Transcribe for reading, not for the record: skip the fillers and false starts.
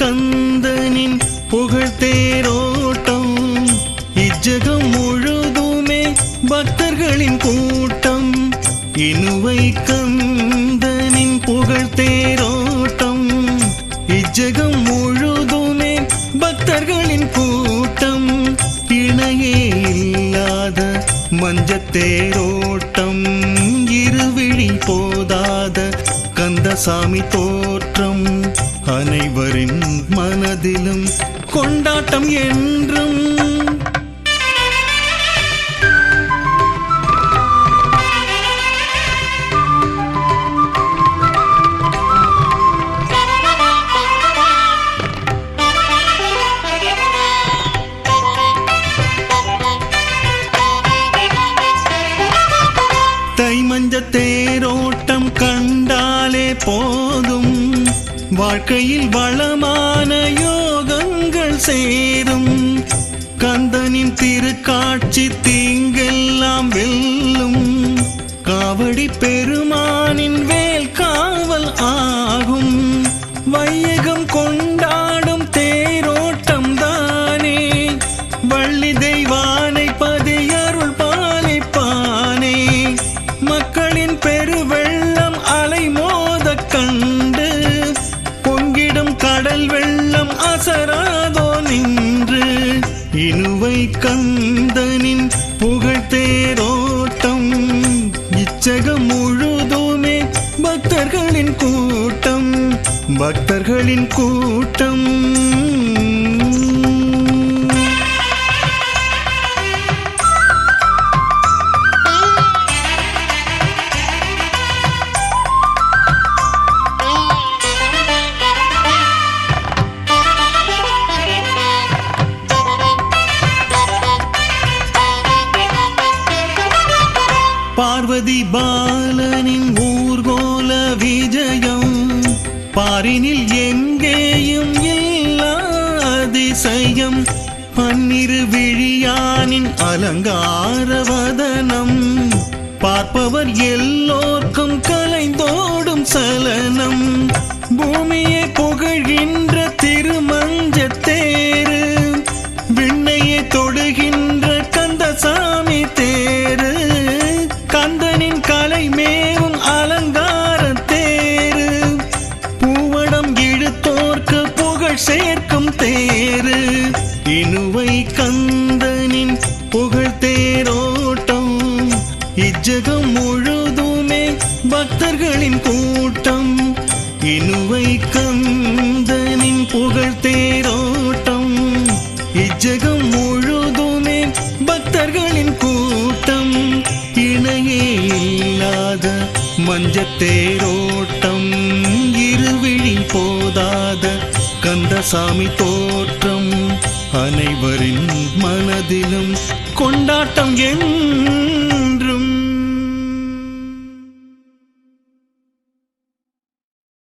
கந்தனின் புகழ் தேரோட்டம் இஜகம் முழுதுமே பக்தர்களின் கூட்டம். இனுவை கந்தனின் புகழ் தேரோட்டம் இஜகம் முழுதுமே பக்தர்களின் கூட்டம். இணையே இல்லாத மஞ்சத்தேரோட்டம் இருவிழி போதாத கந்தசாமி தோற்றம். அனைவரின் மனதிலும் கொண்டாட்டம் என்றும். தைமஞ்ச தேரோட்டம் கண்டாலே போதும் வாழ்க்கையில் வளமான யோகங்கள் சேரும். கந்தனின் திருக்காட்சி தீங்கெல்லாம் வெல்லும். காவடி பெருமானின் வேல் காவல் ஆகும். வையகம் கொண்டாடும் தேரோட்டம் தானே வள்ளி தெய்வானை பதியருள் பாலிப்பானே. மக்களின் பெருவெள்ளம் அலை மோத கண்டு பொங்கிடும் கடல் வெள்ளம் அசராதோ நின்று. இனுவை கந்தனின் புகழ் தேரோட்டம் இச்சகம் முழுதுமே பக்தர்களின் கூட்டம் பக்தர்களின் கூட்டம். பார்வதி பாலனின் ஊர்கோல விஜயம் பாரினில் எங்கேயும் இல்லா அதிசயம். பன்னிரு விழியானின் அலங்கார வதனம் பார்ப்பவர் எல்லோர்க்கும் கலைந்தோடும் சலனம். பூமியை புகழ்கின்ற திருமஞ்சத்தேரு விண்ணையை தொடுகின்ற கந்தசாமி தேரு. கந்தனின் கலை மேவும் அலங்கார தேரு பூவடம் இழுத்தோர்க்கு புகழ் சேர்க்கும் தேரு. இனுவை கந்தனின் புகழ் தேரோட்டம் இஜகம் முழுதுமே பக்தர்களின் கூட்டம். இனுவை கந்தனின் புகழ் தேரோட்டம் இஜகம் முழுதுமே பக்தர்களின் கூட்டம். இணையே இல்லாத மஞ்சத்தேரோட்டம் இருவிழி போதாத கந்தசாமி தோற்றம். அனைவரின் மனதிலும் கொண்டாட்டம்